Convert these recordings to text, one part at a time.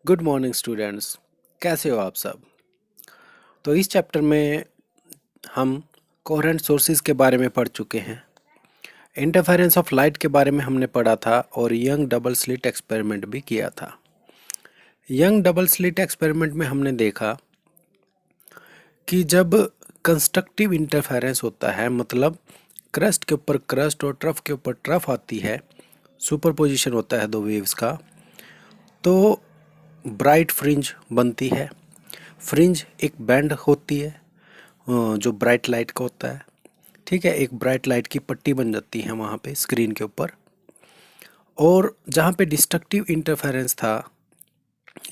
Good morning students. कैसे हो आप सब? तो इस चैप्टर में हम कोहेरेंट सोर्सेज के बारे में पढ़ चुके हैं। इंटरफेरेंस ऑफ लाइट के बारे में हमने पढ़ा था और यंग डबल स्लिट एक्सपेरिमेंट भी किया था। यंग डबल स्लिट एक्सपेरिमेंट में हमने देखा कि जब कंस्ट्रक्टिव इंटरफेरेंस होता है, मतलब क्रस्ट के ऊपर क्रस्ट और ट्रफ के ऊपर ट्रफ आती है, सुपरपोजिशन होता है दो वेव्स का, तो ब्राइट फ्रिंज बनती है। फ्रिंज एक बैंड होती है जो ब्राइट लाइट का होता है। ठीक है, एक ब्राइट लाइट की पट्टी बन जाती है वहाँ पे स्क्रीन के ऊपर। और जहाँ पे डिस्ट्रक्टिव इंटरफेरेंस था,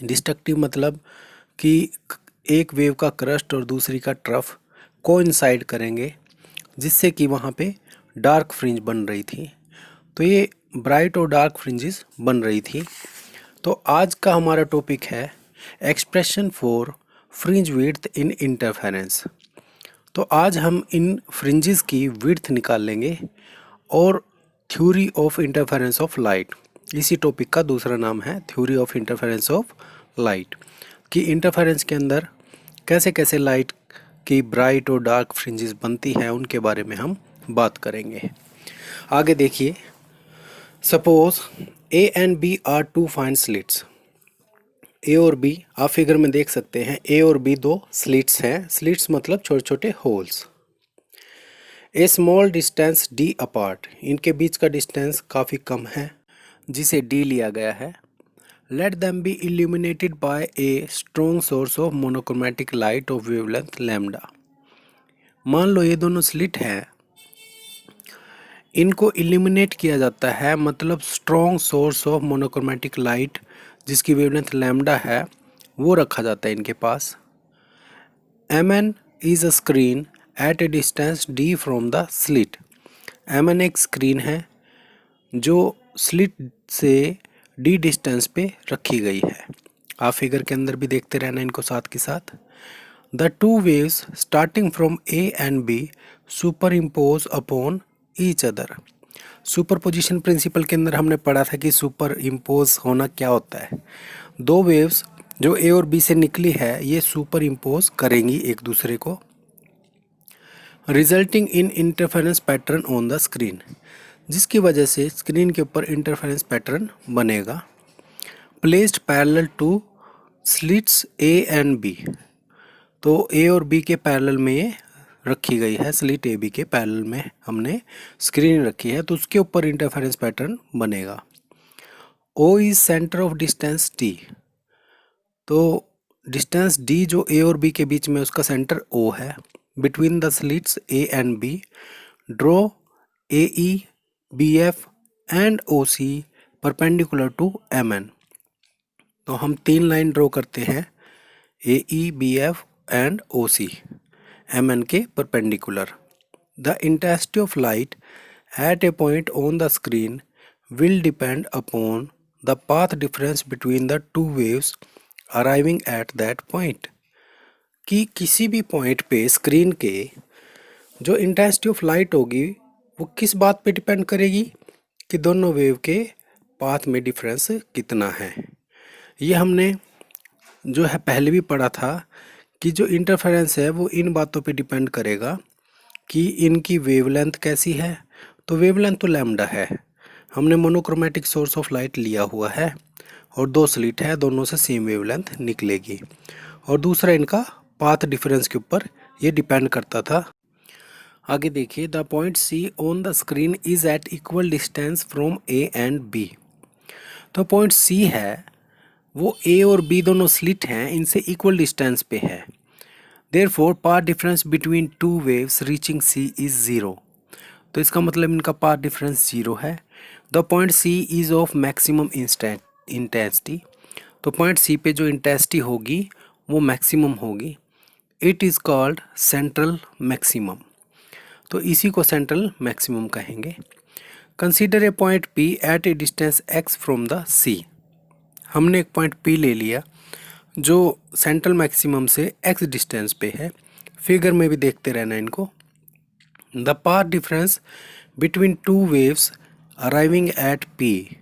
डिस्ट्रक्टिव मतलब कि एक वेव का क्रस्ट और दूसरी का ट्रफ कोइंसाइड करेंगे, जिससे कि वहाँ पे डार्क फ्रिंज बन रही थी। तो ये ब्राइट और डार्क फ्रिंजेस बन रही थी। तो आज का हमारा टॉपिक है expression for fringe width in interference. तो आज हम इन फ्रिंजेस की विड्थ निकाल लेंगे और theory of interference of light, इसी टॉपिक का दूसरा नाम है theory of interference of light, कि इंटरफेरेंस के अंदर कैसे कैसे लाइट की ब्राइट और डार्क फ्रिंजेस बनती हैं उनके बारे में हम बात करेंगे। आगे देखिए, suppose A and B are two fine slits. A और बी आप फिगर में देख सकते हैं, ए और बी दो स्लिट्स हैं। स्लिट्स मतलब छोटे छोटे होल्स। ए स्मॉल डिस्टेंस डी अपार्ट, इनके बीच का डिस्टेंस काफ़ी कम है जिसे डी लिया गया है। Let them be illuminated by a strong source of monochromatic light of wavelength lambda. मान लो ये दोनों स्लिट हैं, इनको इल्यूमिनेट किया जाता है, मतलब strong source of monochromatic light जिसकी वेवलेंथ लैम्डा है वो रखा जाता है इनके पास। Mn is a screen at a distance d from the slit. Mn एक स्क्रीन है जो स्लिट से d डिस्टेंस पे रखी गई है। आप फिगर के अंदर भी देखते रहना इनको साथ के साथ। The two waves starting from A and B superimpose upon each other. Superposition principle के अंदर हमने पढ़ा था कि सुपर इम्पोज होना क्या होता है। दो वेव्स जो ए और बी से निकली है ये सुपर इम्पोज करेंगी एक दूसरे को, resulting in interference pattern on the screen, जिसकी वजह से स्क्रीन के ऊपर इंटरफेरेंस पैटर्न बनेगा। Placed parallel to slits A and B, तो ए और बी के पैरेलल में ये रखी गई है, स्लिट ए बी के पैरेलल में हमने स्क्रीन रखी है, तो उसके ऊपर इंटरफेरेंस पैटर्न बनेगा। O is centre of distance D, तो डिस्टेंस डी जो ए और बी के बीच में उसका सेंटर ओ है। Between the slits A and B draw A E B F and O C perpendicular to M N. तो हम तीन लाइन ड्रॉ करते हैं, A E B F and O C M N के perpendicular. The intensity of light at a point on the screen will depend upon the path difference between the two waves arriving at that point, कि किसी भी point पे screen के जो intensity of light होगी वो किस बात पे डिपेंड करेगी कि दोनों वेव के पाथ में डिफरेंस कितना है। ये हमने जो है पहले भी पढ़ा था कि जो इंटरफेरेंस है वो इन बातों पे डिपेंड करेगा कि इनकी वेवलेंथ कैसी है। तो वेवलेंथ तो लैम्डा है, हमने मोनोक्रोमेटिक सोर्स ऑफ लाइट लिया हुआ है और दो स्लिट है, दोनों से सेम वेवलेंथ निकलेगी। और दूसरा इनका पाथ डिफरेंस के ऊपर ये डिपेंड करता था। आगे देखिए, the point C on the screen is at equal distance from A and B. तो पॉइंट सी है वो ए और बी दोनों स्लिट हैं, इनसे इक्वल डिस्टेंस पे है। Therefore path difference between two waves reaching C is zero, तो इसका मतलब इनका पाथ डिफरेंस ज़ीरो है। The point C is of maximum intensity, तो पॉइंट सी पे जो इंटेंसिटी होगी वो मैक्सिमम होगी। It is called central maximum, तो इसी को सेंट्रल मैक्सिमम कहेंगे। Consider a point P at a distance X from the C, हमने एक पॉइंट पी ले लिया जो सेंट्रल मैक्सिमम से एक्स डिस्टेंस पे है। फिगर में भी देखते रहना इनको। The path difference between two waves arriving at P,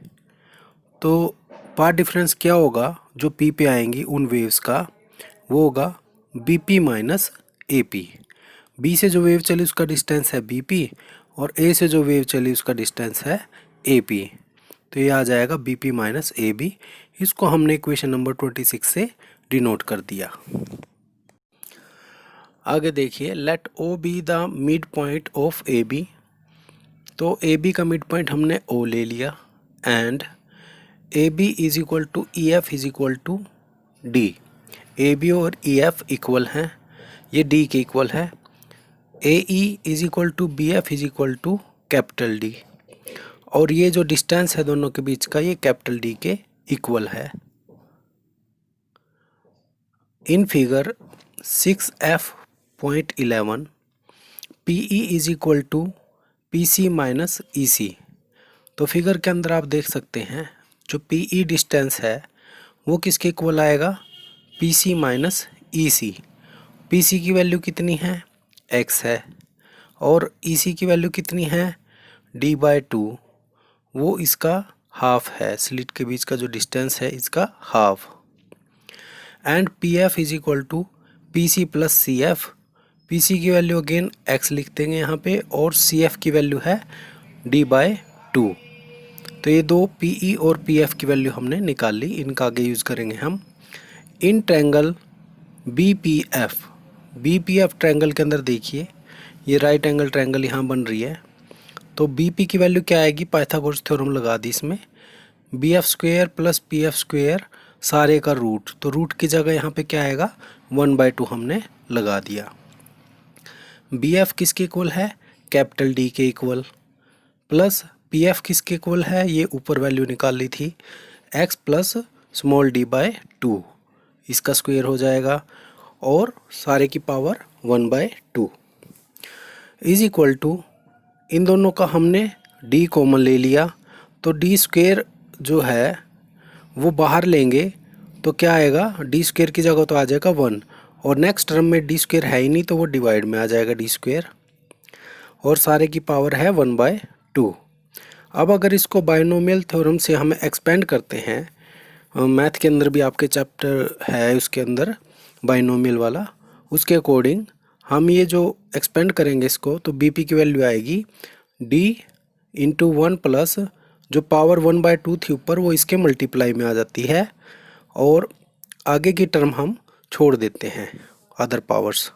तो पाथ डिफरेंस क्या होगा जो पी पे आएंगी उन वेव्स का वो होगा B P minus A P. B से जो वेव चली उसका डिस्टेंस है बी पी और ए से जो वेव चली उसका डिस्टेंस है ए पी। तो ये आ जाएगा B P minus A B. इसको हमने इक्वेशन नंबर 26 से डिनोट कर दिया। आगे देखिए, let O be the mid point of A B. तो ए बी का मिड पॉइंट हमने ओ ले लिया and A B is equal to E F is equal to D. A B और ई एफ इक्वल हैं, ये D के equal है। A E is equal to B F is equal to capital D, और ये जो distance है दोनों के बीच का ये कैपिटल डी के इक्वल है। In figure 6F.11 P E is equal to P C minus E C. तो फिगर के अंदर आप देख सकते हैं जो पी ई डिस्टेंस है वो किसके इक्वल आएगा, पी सी माइनस ई सी। पी सी की वैल्यू कितनी है, x है, और ई सी की वैल्यू कितनी है, d/2। वो इसका हाफ है, स्लिट के बीच का जो डिस्टेंस है इसका half. And P F is equal to P C plus C F. P C की वैल्यू अगेन x लिख देंगे यहाँ पे, और सी एफ की वैल्यू है d/2। तो ये दो पी ई और पी एफ की वैल्यू हमने निकाल ली, इनका आगे यूज़ करेंगे हम। In triangle B P F triangle के अंदर देखिए ये राइट एंगल ट्रायंगल यहाँ बन रही है। तो बी पी की वैल्यू क्या आएगी, पाइथागोरस थ्योरम लगा दी इसमें, B F square plus P F square सारे का रूट। तो रूट की जगह यहाँ पे क्या आएगा, 1/2 हमने लगा दिया। बी एफ किसके इक्वल है, कैपिटल डी के इक्वल, प्लस पी एफ किसके इक्वल है, ये ऊपर वैल्यू निकाल ली थी, एक्स प्लस स्मॉल d/2, इसका स्क्वायर हो जाएगा, और सारे की पावर 1/2 इज इक्वल टू, इन दोनों का हमने d कॉमन ले लिया, तो d स्क्वायर जो है वो बाहर लेंगे तो क्या आएगा, d स्क्वायर की जगह तो आ जाएगा 1, और नेक्स्ट टर्म में d स्क्वायर है ही नहीं तो वो डिवाइड में आ जाएगा d स्क्वायर, और सारे की पावर है 1/2। अब अगर इसको बाइनोमियल थ्योरम से हम एक्सपेंड करते हैं, मैथ के अंदर भी आपके चैप्टर है उसके अंदर बाइनोमियल वाला, उसके अकॉर्डिंग हम ये जो एक्सपेंड करेंगे इसको, तो बी पी की वैल्यू आएगी d इंटू 1 प्लस जो पावर 1/2 थी ऊपर वो इसके मल्टीप्लाई में आ जाती है, और आगे की टर्म हम छोड़ देते हैं other powers.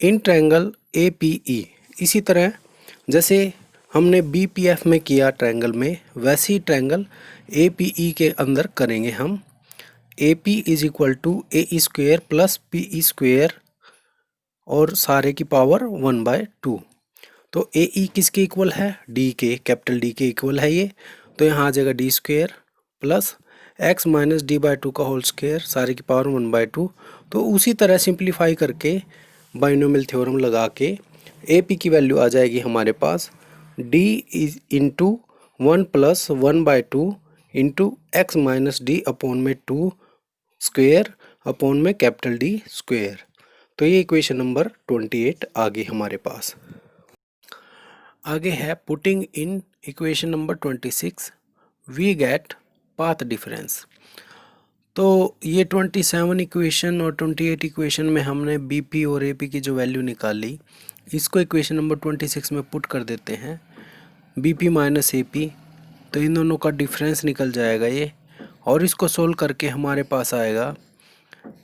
In triangle A P E, इसी तरह जैसे हमने बी पी एफ में किया ट्रायंगल में, वैसे ही ट्रायंगल ए पी ई के अंदर करेंगे हम। A P is equal to A E square plus P E square, और सारे की पावर 1/2। तो ए ई किसके इक्वल है, डी के, कैपिटल डी के इक्वल है ये, तो यहाँ आ जाएगा D square plus x minus d/2 का होल स्क्वेयर, सारे की पावर 1/2। तो उसी तरह सिंप्लीफाई करके बाइनोमियल थ्योरम लगा के ए पी की वैल्यू आ जाएगी हमारे पास d is into 1 plus 1/2 into x minus D upon में 2 स्क्वेयर अपॉन में कैपिटल डी स्क्वेयर। तो ये इक्वेशन नंबर 28 आ गई हमारे पास। आगे है putting in equation number 26 we get path difference. तो ये 27 इक्वेशन और 28 इक्वेशन में हमने बीपी और एपी की जो वैल्यू निकाली, इसको इक्वेशन नंबर 26 में पुट कर देते हैं, बीपी माइनस एपी, तो इन दोनों का डिफरेंस निकल जाएगा ये, और इसको सोल्व करके हमारे पास आएगा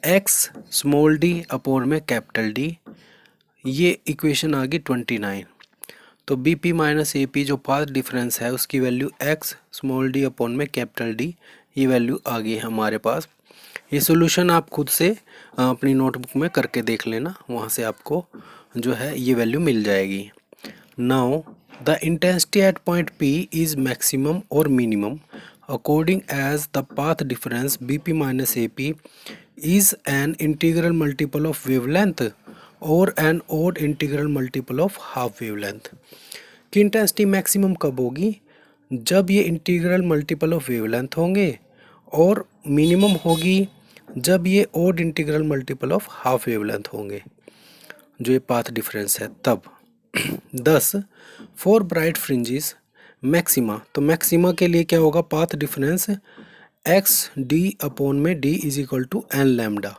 एक्स स्मॉल डी अपॉन में कैपिटल डी। ये इक्वेशन आ गई 29। तो B P minus A P जो पाथ डिफरेंस है उसकी value X small D upon में कैपिटल डी, ये वैल्यू आ गई है हमारे पास। ये सॉल्यूशन आप खुद से अपनी नोटबुक में करके देख लेना, वहाँ से आपको जो है ये वैल्यू मिल जाएगी। Now the intensity at point P is maximum और minimum according as the path difference B P minus A P is an integral multiple of wavelength और an odd integral multiple of half wavelength. कि intensity maximum कब होगी, जब ये integral multiple of wavelength होंगे, और minimum होगी जब ये odd integral multiple of half wavelength होंगे, जो ये पाथ डिफरेंस है तब। 10 फॉर ब्राइट फ्रिंजेस मैक्सिमा, तो मैक्सिमा के लिए क्या होगा, path difference x d upon में d is equal to N lambda,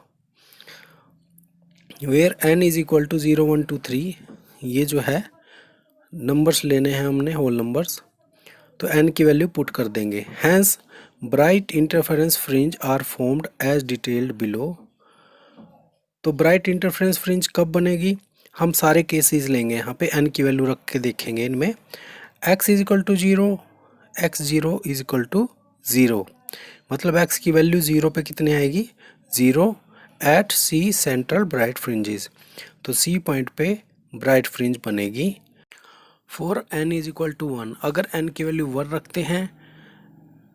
where n is equal to 0 1 2 3। ये जो है नंबर्स लेने हैं हमने, होल नंबर्स, तो एन की वैल्यू पुट कर देंगे। Hence bright interference fringe are formed as detailed below. तो ब्राइट इंटरफेरेंस फ्रिंज कब बनेगी, हम सारे केसेस लेंगे, यहाँ पे एन की वैल्यू रख के देखेंगे इनमें। X is equal to 0, X 0 is equal to 0, मतलब एक्स की वैल्यू 0 पे कितनी आएगी, 0 at C central bright fringes, तो सी पॉइंट पे ब्राइट फ्रिंज बनेगी। For N is equal to 1, अगर एन की वैल्यू 1 रखते हैं,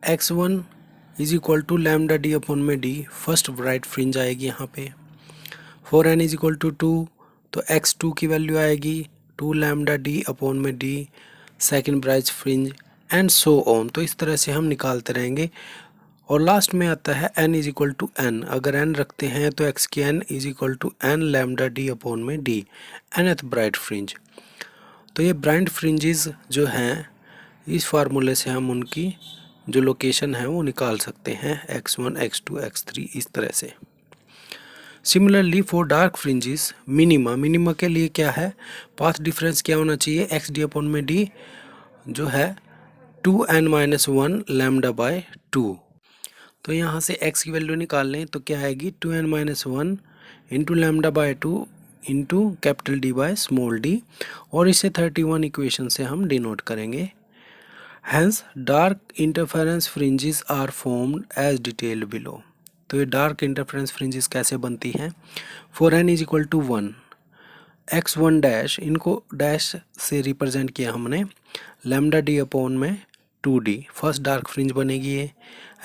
x1 is equal to lambda D upon में डी, फर्स्ट ब्राइट फ्रिंज आएगी यहाँ पे। For N is equal to 2, तो x2 की वैल्यू आएगी 2 लैम्डा डी अपॉन में D, second bright fringe, and so on. तो इस तरह से हम निकालते रहेंगे। और लास्ट में आता है n is equal to N, अगर n रखते हैं तो x की n is equal to N lambda D upon में डी, nth ब्राइट फ्रिंज। तो ये ब्राइट फ्रिंजेस जो हैं, इस फार्मूले से हम उनकी जो लोकेशन है वो निकाल सकते हैं, x1 x2 x3 इस तरह से। Similarly for dark fringes minima, minima के लिए क्या है, पाथ डिफरेंस क्या होना चाहिए, एक्स डी अपॉन में डी जो है 2n-1 लैम्डा बाय 2। तो यहाँ से x की वैल्यू निकाल लें तो क्या आएगी, 2n-1 into lambda by 2 into capital D by small D, और इसे 31 इक्वेशन से हम डिनोट करेंगे। Hence dark interference fringes are formed as detailed below। तो ये डार्क इंटरफेरेंस फ्रिंजेस कैसे बनती हैं, for n is equal to 1, x1 dash, इनको डैश से रिप्रेजेंट किया हमने, लैम्डा डी अपॉन में 2d, फर्स्ट डार्क फ्रिंज बनेगी ये।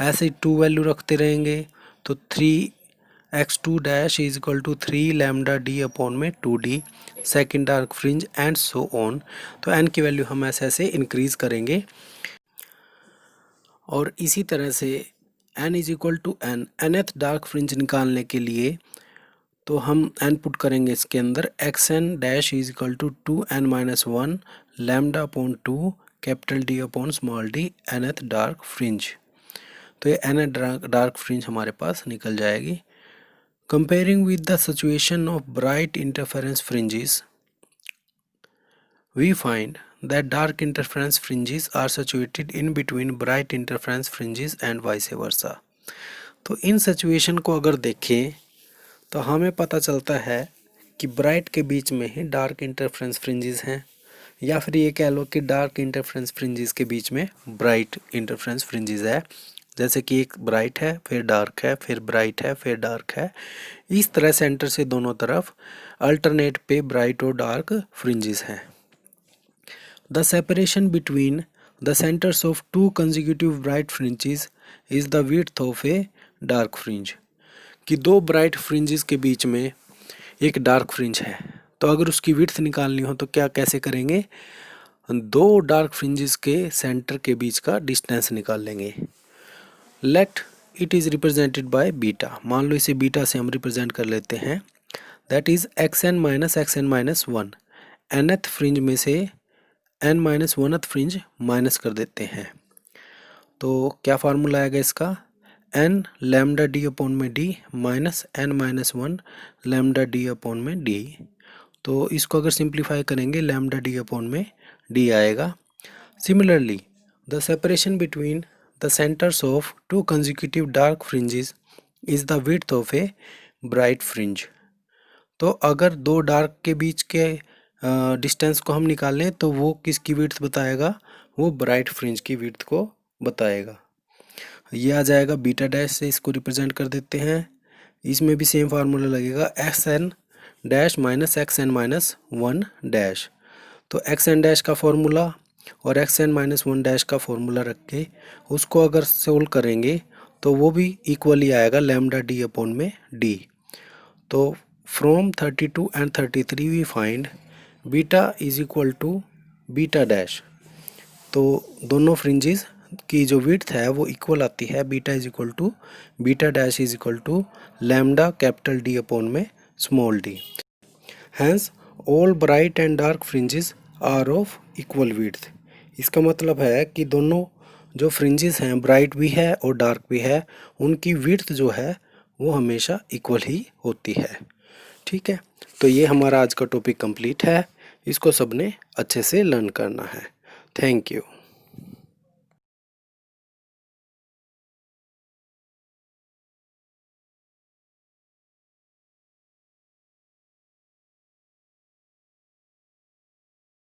ऐसे 2 वैल्यू रखते रहेंगे तो 3x2 dash is equal to 3 lambda D upon में 2d, second dark fringe, and so on. तो n की वैल्यू हम ऐसे ऐसे इंक्रीज करेंगे। और इसी तरह से n is equal to N, nth dark fringe निकालने के लिए तो हम n पुट करेंगे इसके अंदर, xn dash is equal to 2n-1 lambda upon 2 capital D upon small D, nth dark fringe. तो ये nth डार्क फ्रिंज हमारे पास निकल जाएगी। Comparing with the situation of bright interference fringes, we find that dark interference fringes are situated in between bright interference fringes and vice versa। तो इन situation को अगर देखें तो हमें पता चलता है कि ब्राइट के बीच में ही डार्क इंटरफेरेंस फ्रिंजेस हैं, या फिर ये कह लो कि डार्क इंटरफेरेंस फ्रिंजेस के बीच में ब्राइट इंटरफेरेंस फ्रिंजेस है। जैसे कि एक ब्राइट है, फिर डार्क है, फिर ब्राइट है, फिर डार्क है, इस तरह सेंटर से दोनों तरफ अल्टरनेट पे ब्राइट और डार्क फ्रिंजेस हैं। The separation between the centers of two consecutive bright fringes is the width of a dark fringe। कि दो ब्राइट फ्रिंजेस के बीच में एक डार्क फ्रिंज है, तो अगर उसकी विड्थ निकालनी हो तो क्या कैसे करेंगे, दो डार्क फ्रिंजेस के सेंटर के बीच का डिस्टेंस निकाल लेंगे। Let it is represented by beta, मान लो इसे बीटा से हम रिप्रेजेंट कर लेते हैं, that is xn-1, nth fringe में से n-1th फ्रिंज माइनस कर देते हैं। तो क्या फार्मूला आएगा इसका, n लैम्डा डी अपॉन में d minus n-1 lambda D upon में d। तो इसको अगर सिंप्लीफाई करेंगे लैम्डा डी अपॉन में d आएगा। Similarly the separation between the centres of to consecutive dark fringes is the width of a bright fringe. तो अगर दो डार्क के बीच के डिस्टेंस को हम निकालें तो वो किसकी विड्थ बताएगा, वो ब्राइट फ्रिंज की विड्थ को बताएगा। ये आ जाएगा बीटा डैश से इसको रिप्रेजेंट कर देते हैं। इसमें भी सेम फार्मूला लगेगा, xn dash minus xn-1 dash. तो xn डैश का फॉर्मूला और xn-1 डैश का फॉर्मूला रख के उसको अगर सोल्व करेंगे तो वो भी इक्वली आएगा लैम्डा डी अपॉन में d। तो from 32 and 33 we find beta is equal to beta dash. तो दोनों फ्रिंजेस की जो विड्थ है वो इक्वल आती है, beta is equal to beta dash is equal to lambda capital D upon में small d. Hence all bright and dark fringes are of equal width. इसका मतलब है कि दोनों जो फ्रिंजेस हैं ब्राइट भी है और डार्क भी है, उनकी विड्थ जो है वो हमेशा इक्वल ही होती है। ठीक है, तो ये हमारा आज का टॉपिक कंप्लीट है। इसको सबने अच्छे से लर्न करना है। Thank you.